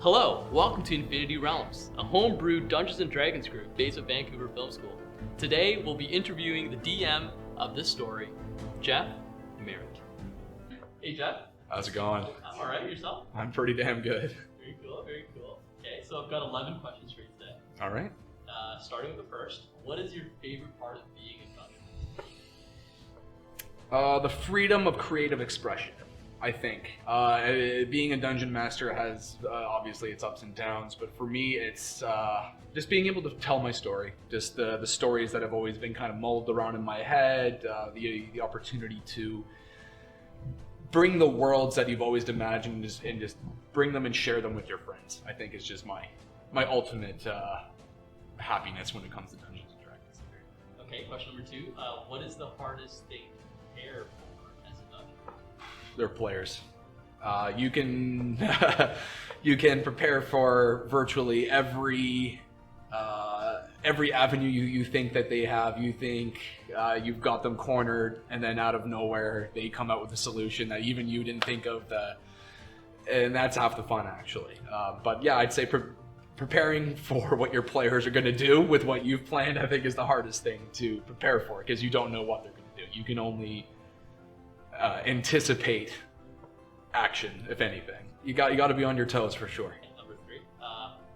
Hello, welcome to Infinity Realms, a homebrew Dungeons & Dragons group based at Vancouver Film School. Today, we'll be interviewing the DM of this story, Jeff Merritt. Hey Jeff. How's it going? I'm alright, yourself? I'm pretty damn good. Very cool, very cool. Okay, so I've got 11 questions for you today. Alright. Starting with the first, what is your favorite part of being a dungeon? The freedom of creative expression, I think. Being a dungeon master has, obviously, its ups and downs, but for me, it's just being able to tell my story. Just the stories that have always been kind of mulled around in my head, the opportunity to bring the worlds that you've always imagined and just bring them and share them with your friends, I think is just my ultimate happiness when it comes to Dungeons & Dragons. Okay, question number 2, what is the hardest thing to prepare for as a dungeon? They're players. You can you can prepare for virtually every avenue you think that they have. You think you've got them cornered, and then out of nowhere they come out with a solution that even you didn't think of. And that's half the fun, actually. But yeah, I'd say preparing for what your players are going to do with what you've planned, I think, is the hardest thing to prepare for, because you don't know what they're going to do. You can only anticipate action, if anything. You got to be on your toes for sure. And number 3,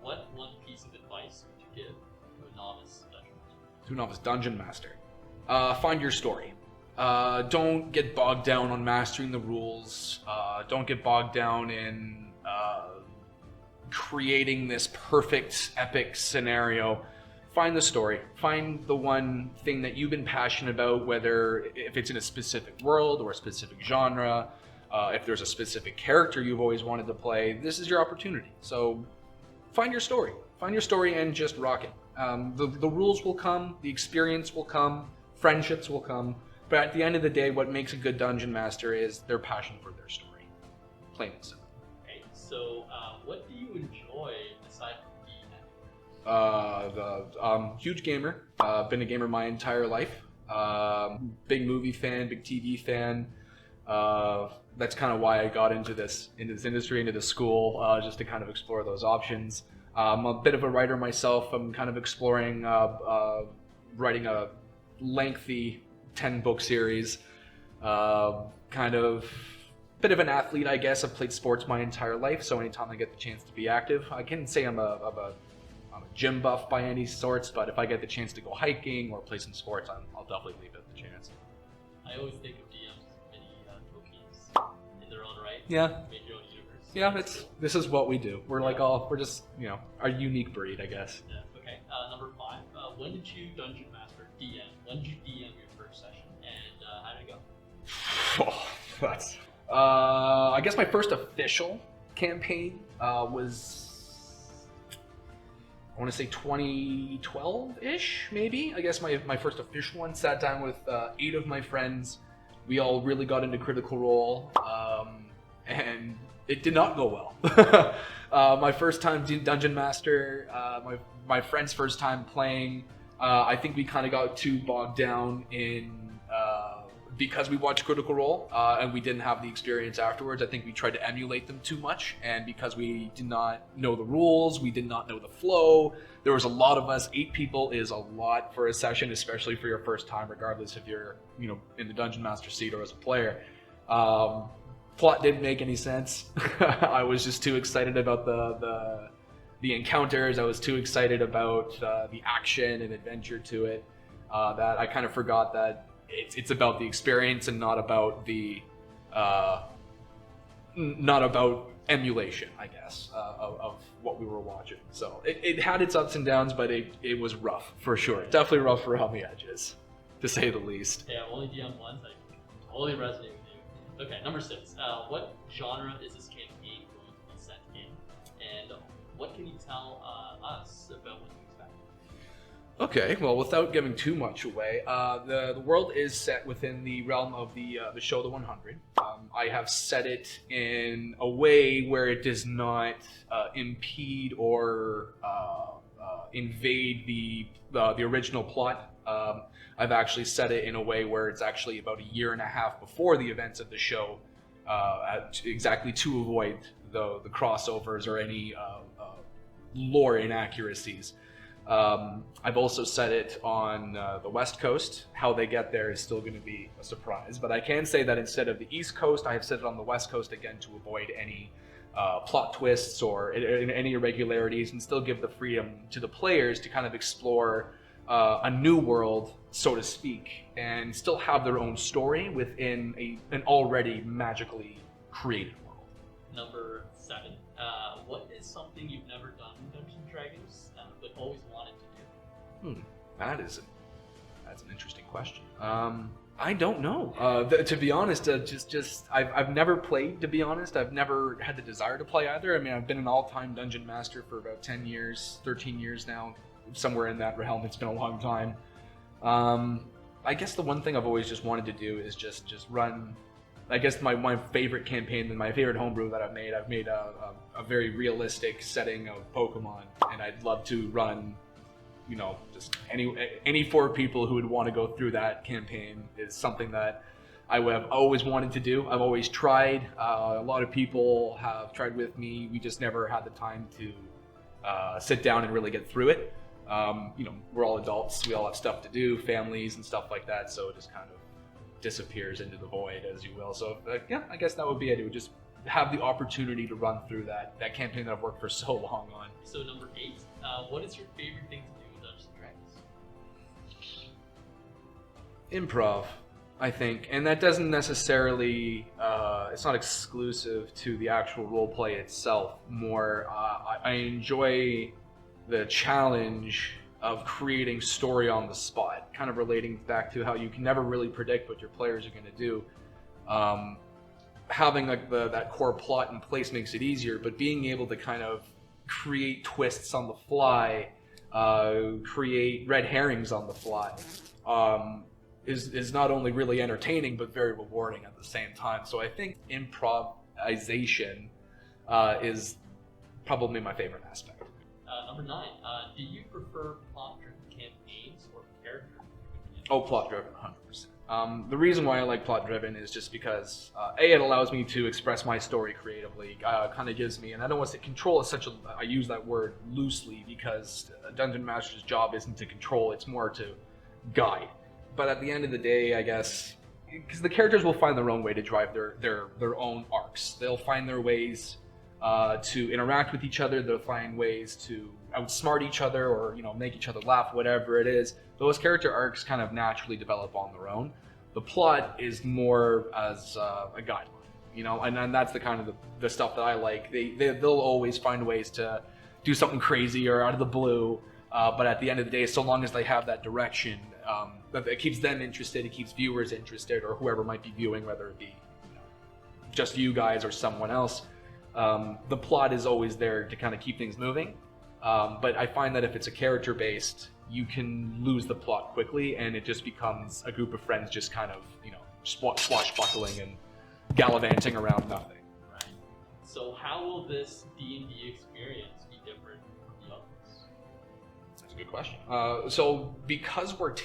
what one piece of advice would you give to a novice dungeon master? To a novice dungeon master, find your story. Don't get bogged down on mastering the rules. Don't get bogged down in creating this perfect epic scenario. Find the story. Find the one thing that you've been passionate about, whether if it's in a specific world or a specific genre, if there's a specific character you've always wanted to play, this is your opportunity. So find your story. Find your story and just rock it. The rules will come, the experience will come, friendships will come, but at the end of the day, what makes a good dungeon master is their passion for their story. Plain and simple. Okay, so what do you enjoy aside from DMing? Huge gamer. Been a gamer my entire life. Big movie fan, big TV fan. That's kind of why I got into this industry, into this school, just to kind of explore those options. I'm a bit of a writer myself. I'm kind of exploring writing a lengthy 10-book series. Kind of bit of an athlete, I guess. I've played sports my entire life, so anytime I get the chance to be active, I can't say I'm a gym buff by any sorts, but if I get the chance to go hiking or play some sports, I'll definitely leave it the chance. I always think of DMs as mini Tolkien's in their own right. Yeah. Made your own universe. Yeah, this is what we do. We're we're just, a unique breed, I guess. Yeah. Okay. Number 5. When did you dungeon master DM? When did you DM your first session, and how did it go? Oh, that's. I guess my first official campaign was, I want to say 2012-ish, maybe. I guess my first official one. Sat down with 8 of my friends. We all really got into Critical Role, and it did not go well. My first time Dungeon Master, my friend's first time playing, I think we kind of got too bogged down in because we watched Critical Role and we didn't have the experience afterwards. I think we tried to emulate them too much, and because we did not know the rules, we did not know the flow. There was a lot of us. 8 people is a lot for a session, especially for your first time, regardless if you're in the Dungeon Master seat or as a player. Plot didn't make any sense. I was just too excited about the encounters. I was too excited about the action and adventure to it that I kind of forgot that it's about the experience and not about emulation, I guess, of what we were watching. So it had its ups and downs, but it was rough for sure. Definitely rough around the edges, to say the least. Yeah, only DM once. I totally resonate with you. Okay, number 6. What genre is this campaign going to be set in, and what can you tell us about what you expect? Okay, well, without giving too much away, the world is set within the realm of the show The 100. I have set it in a way where it does not impede or invade the original plot. I've actually set it in a way where it's actually about a year and a half before the events of the show, exactly to avoid the crossovers or any lore inaccuracies. I've also said it on the West Coast. How they get there is still going to be a surprise. But I can say that instead of the East Coast, I have said it on the West Coast again to avoid any plot twists or any irregularities, and still give the freedom to the players to kind of explore a new world, so to speak, and still have their own story within an already magically created world. Number 7. What is something you've never done in Dungeons and Dragons but always wanted to do? That's an interesting question. I don't know. To be honest, I've never played. To be honest, I've never had the desire to play either. I mean, I've been an all-time dungeon master for about 10 years, 13 years now, somewhere in that realm. It's been a long time. I guess the one thing I've always just wanted to do is just run. I guess my favorite campaign and my favorite homebrew that I've made a very realistic setting of Pokemon, and I'd love to run, just any 4 people who would want to go through that campaign is something that I have always wanted to do. I've always tried. A lot of people have tried with me. We just never had the time to sit down and really get through it. We're all adults. We all have stuff to do, families and stuff like that. So it just kind of disappears into the void, as you will. So I guess that would be it. It would just have the opportunity to run through that campaign that I've worked for so long on. So number 8, what is your favorite thing to do in Dungeons and Dragons? Improv, I think, and that doesn't necessarily it's not exclusive to the actual role play itself. More I enjoy the challenge of creating story on the spot, kind of relating back to how you can never really predict what your players are going to do. Having that core plot in place makes it easier, but being able to kind of create twists on the fly, create red herrings on the fly, is not only really entertaining but very rewarding at the same time. So I think improvisation is probably my favorite aspect. Number 9, do you prefer plot-driven campaigns or character-driven campaigns? Oh, plot-driven, 100%. The reason why I like plot-driven is just because, it allows me to express my story creatively. Kind of gives me, and I don't want to say control is I use that word loosely because a dungeon master's job isn't to control, it's more to guide. But at the end of the day, I guess, because the characters will find their own way to drive their own arcs. They'll find their ways to interact with each other. They'll find ways to outsmart each other or make each other laugh, whatever it is. Those character arcs kind of naturally develop on their own. The plot is more as a guideline, and that's the kind of the stuff that I like. They'll always find ways to do something crazy or out of the blue, but at the end of the day, so long as they have that direction, it keeps them interested, it keeps viewers interested, or whoever might be viewing, whether it be just you guys or someone else. The plot is always there to kind of keep things moving, but I find that if it's a character-based, you can lose the plot quickly, and it just becomes a group of friends just kind of, swashbuckling and gallivanting around nothing. Right. So how will this D&D experience be different from the others? That's a good question. So because we're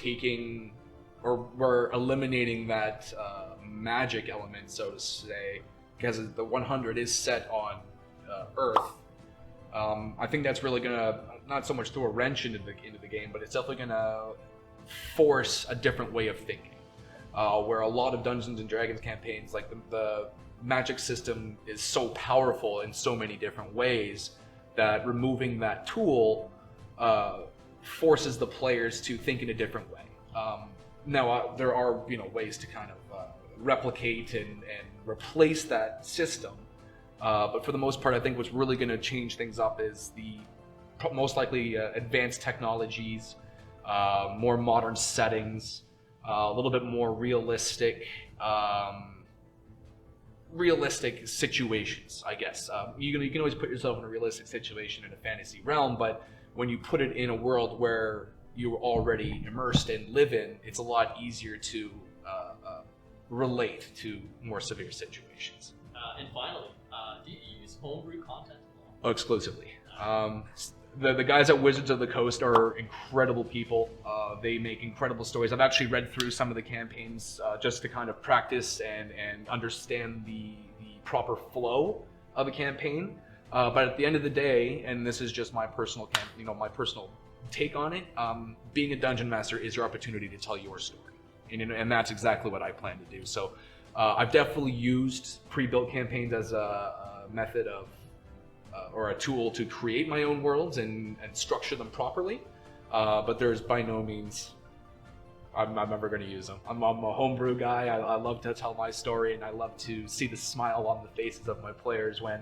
eliminating that magic element, so to say, because the 100 is set on Earth, I think that's really gonna not so much throw a wrench into the game, but it's definitely gonna force a different way of thinking. Where a lot of Dungeons and Dragons campaigns, like the magic system is so powerful in so many different ways that removing that tool forces the players to think in a different way. Now there are ways to kind of replicate and replace that system, but for the most part, I think what's really going to change things up is the most likely advanced technologies, more modern settings, a little bit more realistic situations, I guess. You can always put yourself in a realistic situation in a fantasy realm, but when you put it in a world where you're already immersed and live in, it's a lot easier to relate to more severe situations. And finally, do you use homebrew content at all? Oh, exclusively. The guys at Wizards of the Coast are incredible people. They make incredible stories. I've actually read through some of the campaigns just to kind of practice and understand the proper flow of a campaign. But at the end of the day, and this is just my personal, my personal take on it, being a dungeon master is your opportunity to tell your story, and that's exactly what I plan to do. So I've definitely used pre-built campaigns as a method of, or a tool to create my own worlds and structure them properly. But there's by no means I'm ever going to use them. I'm a homebrew guy. I love to tell my story, and I love to see the smile on the faces of my players when,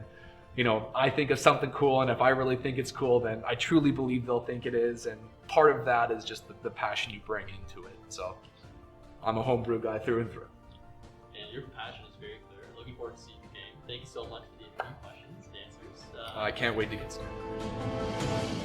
I think of something cool, and if I really think it's cool, then I truly believe they'll think it is, and part of that is just the passion you bring into it. So I'm a homebrew guy through and through. And your passion is very clear. Looking forward to seeing your game. Thank you so much for the interview questions and answers. I can't wait to get started.